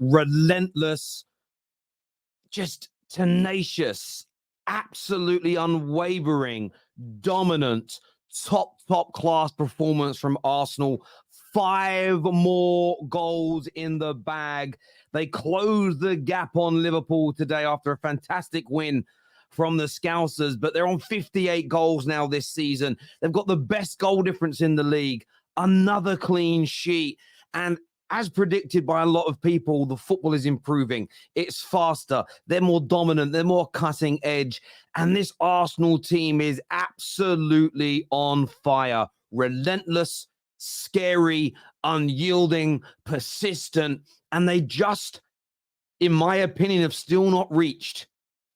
relentless, just tenacious, absolutely unwavering, dominant, top class performance from Arsenal. 5 more goals in the bag. They closed the gap on Liverpool today after a fantastic win from the Scousers, but they're on 58 goals now this season. They've got the best goal difference in the league, another clean sheet, and as predicted by a lot of people, the football is improving. It's faster. They're more dominant. They're more cutting edge. And this Arsenal team is absolutely on fire. Relentless, scary, unyielding, persistent. And they just, in my opinion, have still not reached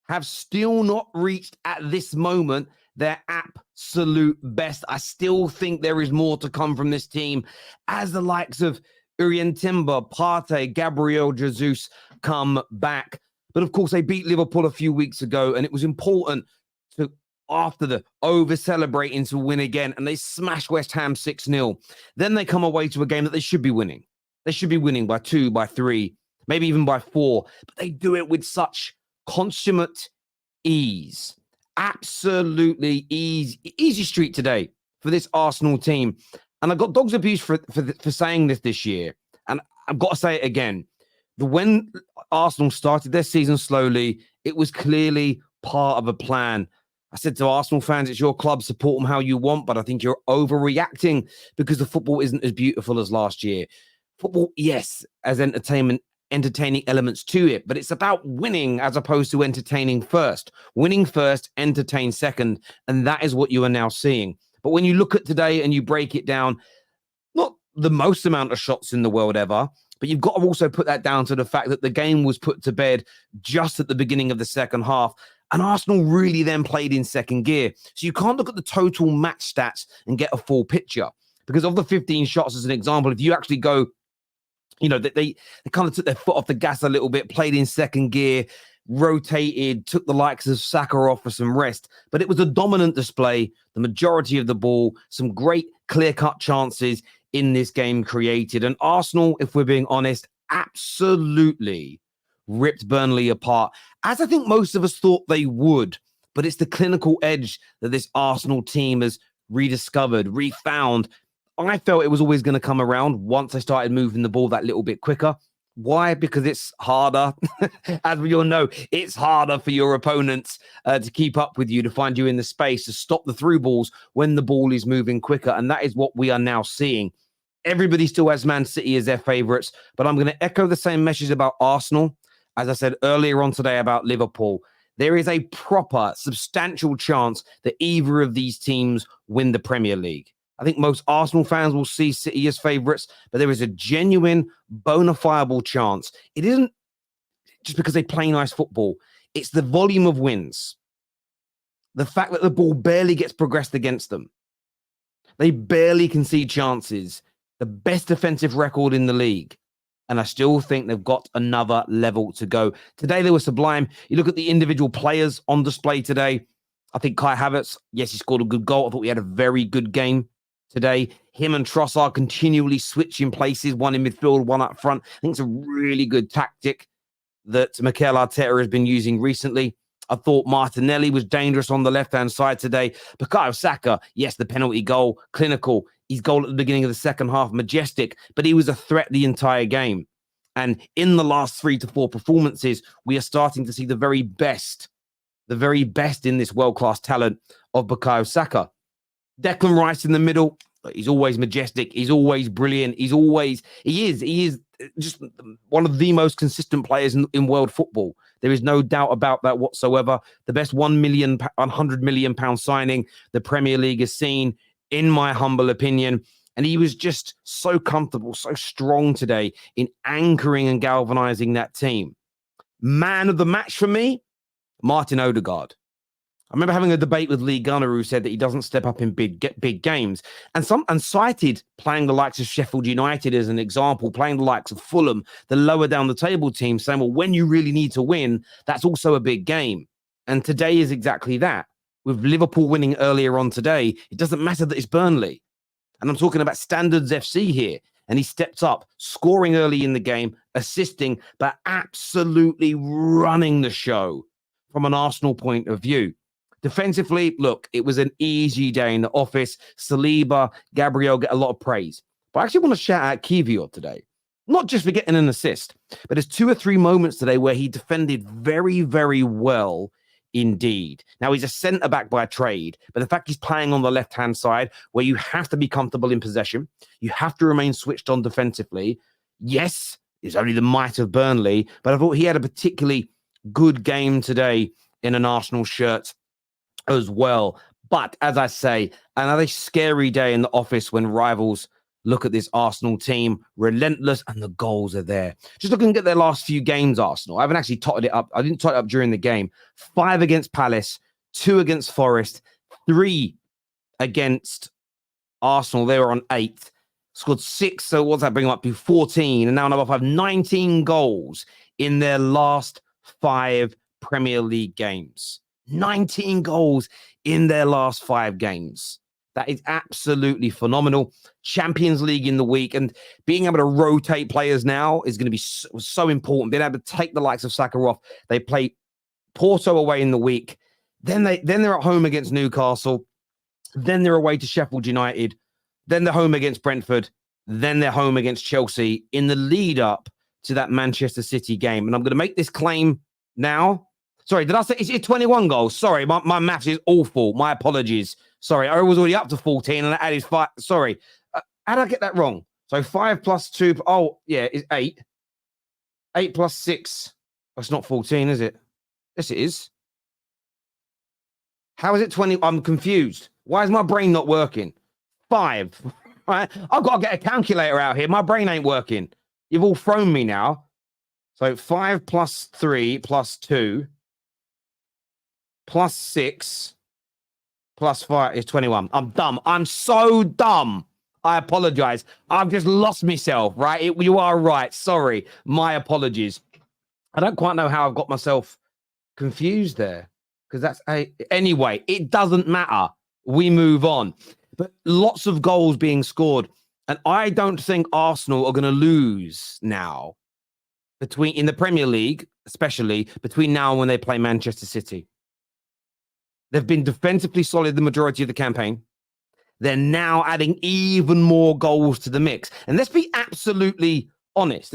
at this moment their absolute best. I still think there is more to come from this team as the likes of Urian Timber, Partey, Gabriel Jesus come back. But of course, they beat Liverpool a few weeks ago, and it was important to, after the over-celebrating, to win again, and they smashed West Ham 6-0. Then they come away to a game that they should be winning. They should be winning by 2, by 3, maybe even by 4, but they do it with such consummate ease. Absolutely easy street today for this Arsenal team. And I got dogs abuse for saying this year. And I've got to say it again. When Arsenal started their season slowly, it was clearly part of a plan. I said to Arsenal fans, it's your club, support them how you want, but I think you're overreacting because the football isn't as beautiful as last year. Football, yes, as entertainment, entertaining elements to it, but it's about winning as opposed to entertaining first. Winning first, entertain second, and that is what you are now seeing. But when you look at today and you break it down, not the most amount of shots in the world ever, but you've got to also put that down to the fact that the game was put to bed just at the beginning of the second half, and Arsenal really then played in second gear. So you can't look at the total match stats and get a full picture, because of the 15 shots, as an example, if you actually go, they kind of took their foot off the gas a little bit, played in second gear, rotated, took the likes of Saka off for some rest. But it was a dominant display, the majority of the ball, some great clear-cut chances in this game created. And Arsenal, if we're being honest, absolutely ripped Burnley apart, as I think most of us thought they would. But it's the clinical edge that this Arsenal team has rediscovered, refound. I felt it was always going to come around once I started moving the ball that little bit quicker. Why? Because it's harder. As we all know, it's harder for your opponents to keep up with you, to find you in the space, to stop the through balls when the ball is moving quicker. And that is what we are now seeing. Everybody still has Man City as their favourites, but I'm going to echo the same message about Arsenal as I said earlier on today about Liverpool. There is a proper, substantial chance that either of these teams win the Premier League. I think most Arsenal fans will see City as favourites, but there is a genuine, bona fide chance. It isn't just because they play nice football. It's the volume of wins. The fact that the ball barely gets progressed against them. They barely concede chances. The best defensive record in the league. And I still think they've got another level to go. Today, they were sublime. You look at the individual players on display today. I think Kai Havertz, yes, he scored a good goal. I thought he had a very good game today. Him and Trossard continually switching places, one in midfield, one up front. I think it's a really good tactic that Mikel Arteta has been using recently. I thought Martinelli was dangerous on the left-hand side today. Bukayo Saka, yes, the penalty goal, clinical. His goal at the beginning of the second half, majestic, but he was a threat the entire game. And in the last 3 to 4 performances, we are starting to see the very best in this world-class talent of Bukayo Saka. Declan Rice in the middle, he's always majestic. He's always brilliant. He is just one of the most consistent players in world football. There is no doubt about that whatsoever. The best £100 million signing the Premier League has seen, in my humble opinion. And he was just so comfortable, so strong today in anchoring and galvanizing that team. Man of the match for me, Martin Odegaard. I remember having a debate with Lee Gunner, who said that he doesn't step up in big games, and cited playing the likes of Sheffield United as an example, playing the likes of Fulham, the lower down the table team, saying, well, when you really need to win, that's also a big game. And today is exactly that. With Liverpool winning earlier on today, it doesn't matter that it's Burnley. And I'm talking about Standards FC here. And he stepped up, scoring early in the game, assisting, but absolutely running the show from an Arsenal point of view. Defensively, look, it was an easy day in the office. Saliba, Gabriel get a lot of praise. But I actually want to shout out Kiwior today. Not just for getting an assist, but there's 2 or 3 moments today where he defended very, very well indeed. Now, he's a centre-back by trade, but the fact he's playing on the left-hand side where you have to be comfortable in possession, you have to remain switched on defensively. Yes, it's only the might of Burnley, but I thought he had a particularly good game today in an Arsenal shirt as well. But as I say, another scary day in the office when rivals look at this Arsenal team, relentless, and the goals are there. Just looking at their last few games, Arsenal. I haven't actually totted it up. I didn't tot it up during the game. 5 against Palace, 2 against Forest, 3 against Arsenal. They were on 8th. Scored 6, so what's that bring up to? 14. And now number 5, 19 goals in their last 5 Premier League games. 19 goals in their last 5 games. That is absolutely phenomenal. Champions League in the week, and being able to rotate players now is going to be so important. Being able to take the likes of Saka off. They play Porto away in the week. Then they're at home against Newcastle. Then they're away to Sheffield United. Then they're home against Brentford. Then they're home against Chelsea in the lead up to that Manchester City game. And I'm going to make this claim now. Sorry, did I say it's 21 goals? Sorry, my maths is awful. My apologies. Sorry, I was already up to 14 and I added 5. Sorry, how did I get that wrong? So 5 plus 2. Oh, yeah, it's 8. 8 plus 6. That's not 14, is it? Yes, it is. How is it 20? I'm confused. Why is my brain not working? 5. Right? I've got to get a calculator out here. My brain ain't working. You've all thrown me now. So 5 plus 3 plus 2 plus 6 plus 5 is 21. I'm dumb. I'm so dumb. I apologize. I've just lost myself, right? You are right. Sorry. My apologies. I don't quite know how I've got myself confused there because that's anyway, it doesn't matter. We move on. But lots of goals being scored. And I don't think Arsenal are going to lose now in the Premier League, especially between now and when they play Manchester City. They've been defensively solid the majority of the campaign. They're now adding even more goals to the mix. And let's be absolutely honest.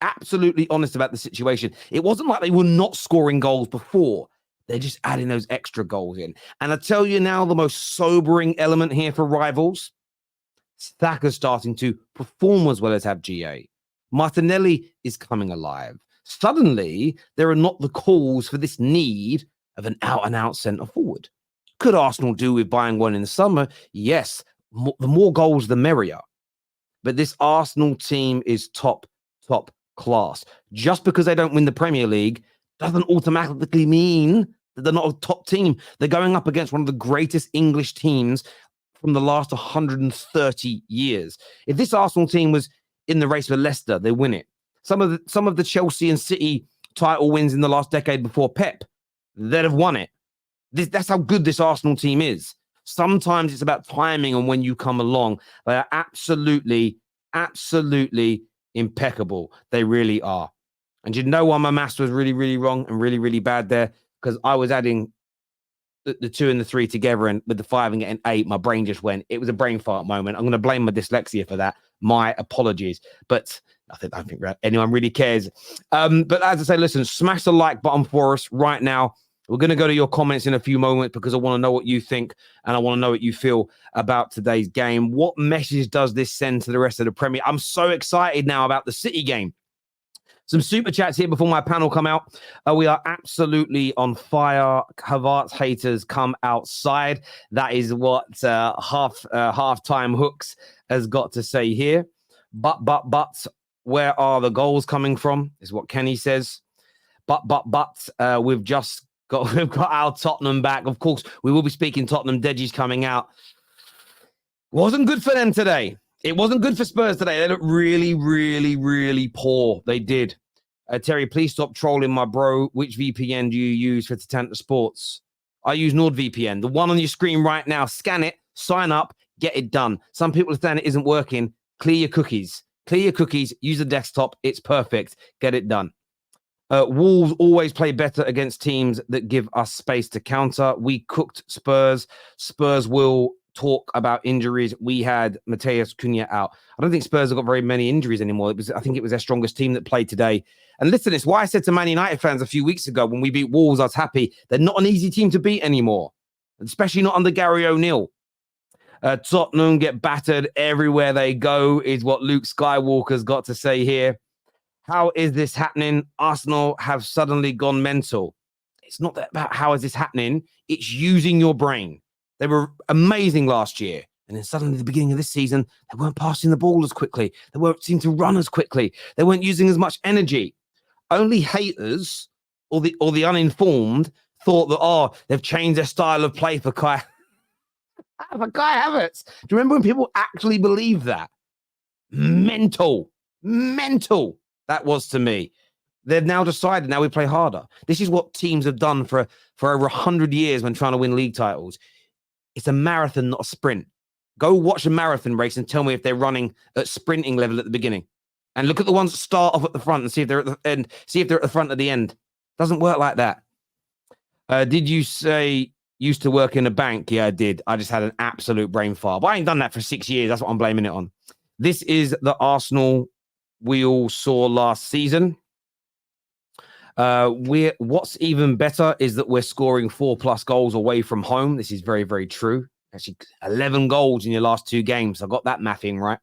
Absolutely honest about the situation. It wasn't like they were not scoring goals before. They're just adding those extra goals in. And I tell you now, the most sobering element here for rivals, Saka's starting to perform as well as have GA. Martinelli is coming alive. Suddenly, there are not the calls for this need of an out-and-out centre-forward. Could Arsenal do with buying one in the summer? Yes. The more goals, the merrier. But this Arsenal team is top class. Just because they don't win the Premier League doesn't automatically mean that they're not a top team. They're going up against one of the greatest English teams from the last 130 years. If this Arsenal team was in the race for Leicester, they win it. Some of the Chelsea and City title wins in the last decade before Pep, they'd have won it. That's how good this Arsenal team is. Sometimes it's about timing and when you come along. They are absolutely impeccable. They really are. And you know why my maths was really, really wrong and really, really bad there? Because I was adding the 2 and the 3 together, and with the 5 and getting 8, my brain just went. It was a brain fart moment. I'm going to blame my dyslexia for that. My apologies. But I don't think anyone really cares. But as I say, listen, smash the like button for us right now. We're going to go to your comments in a few moments because I want to know what you think and I want to know what you feel about today's game. What message does this send to the rest of the Premier? I'm so excited now about the City game. Some super chats here before my panel come out. We are absolutely on fire. Havertz haters come outside. That is what halftime hooks has got to say here. But, where are the goals coming from? Is what Kenny says. But, we've got our Tottenham back. Of course, we will be speaking Tottenham. Deji's coming out. Wasn't good for them today. It wasn't good for Spurs today. They looked really, really, really poor. They did. Terry, please stop trolling my bro. Which VPN do you use for Tatanta Sports? I use NordVPN. The one on your screen right now. Scan it, sign up. Get it done. Some people are saying it isn't working. Clear your cookies. Clear your cookies. Use the desktop. It's perfect. Get it done. Wolves always play better against teams that give us space to counter. We cooked Spurs. Spurs will talk about injuries. We had Mateus Cunha out. I don't think Spurs have got very many injuries anymore. I think it was their strongest team that played today. And listen, it's why I said to Man United fans a few weeks ago when we beat Wolves, I was happy. They're not an easy team to beat anymore, especially not under Gary O'Neill. Tottenham get battered everywhere they go is what Luke Skywalker's got to say here. How is this happening? Arsenal have suddenly gone mental. It's not that about how is this happening. It's using your brain. They were amazing last year. And then suddenly at the beginning of this season, they weren't passing the ball as quickly. They weren't seeming to run as quickly. They weren't using as much energy. Only haters or the uninformed thought that, they've changed their style of play for Kai Havertz. Do you remember when people actually believed that? Mental. That was to me. They've now decided now we play harder. This is what teams have done for over 100 years when trying to win league titles. It's a marathon, not a sprint. Go watch a marathon race and tell me if they're running at sprinting level at the beginning. And look at the ones that start off at the front and see if they're at the end. See if they're at the front at the end. Doesn't work like that. Did you say used to work in a bank? Yeah, I did. I just had an absolute brain fart. But I ain't done that for 6 years. That's what I'm blaming it on. This is the Arsenal we all saw last season. What's even better is that we're scoring 4+ goals away from home. This is very, very true. Actually, 11 goals in your last 2 games. I got that mathing right.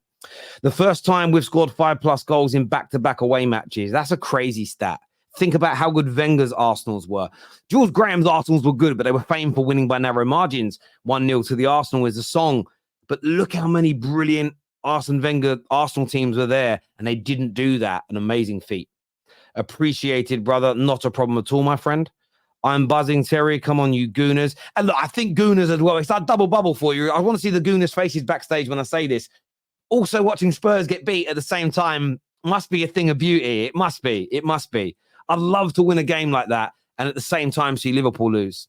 The first time we've scored 5+ goals in back-to-back away matches. That's a crazy stat. Think about how good Wenger's Arsenals were. Jules Graham's Arsenals were good, but they were famed for winning by narrow margins. 1-0 to the Arsenal is a song. But look how many brilliant Arsene Wenger Arsenal teams were there, and they didn't do that. An amazing feat. Appreciated, brother. Not a problem at all, my friend. I'm buzzing, Terry. Come on, you Gooners. And look, I think Gooners as well. It's that double bubble for you. I want to see the Gooners' faces backstage when I say this. Also, watching Spurs get beat at the same time must be a thing of beauty. It must be. It must be. I'd love to win a game like that and at the same time see Liverpool lose.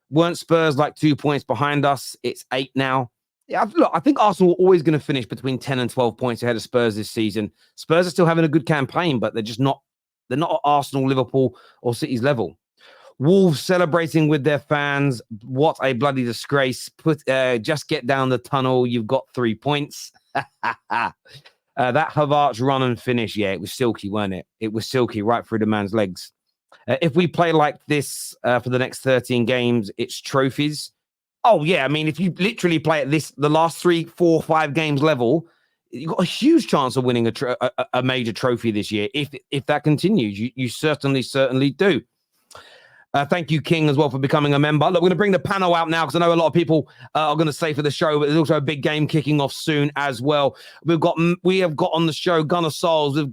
Weren't Spurs like 2 points behind us? It's 8 now. Yeah, look, I think Arsenal are always going to finish between 10 and 12 points ahead of Spurs this season. Spurs are still having a good campaign, but they're just not. They're not at Arsenal, Liverpool, or City's level. Wolves celebrating with their fans. What a bloody disgrace. Just get down the tunnel. You've got 3 points. That Havertz run and finish. Yeah, it was silky, weren't it? It was silky right through the man's legs. If we play like this for the next 13 games, it's trophies. Oh, yeah. I mean, if you literally play at the last 3, 4, 5 games level, you've got a huge chance of winning a major trophy this year. If that continues, you certainly do. Thank you, King, as well, for becoming a member. Look, we're going to bring the panel out now because I know a lot of people are going to stay for the show, but there's also a big game kicking off soon as well. We have got on the show Gunnar Souls. We've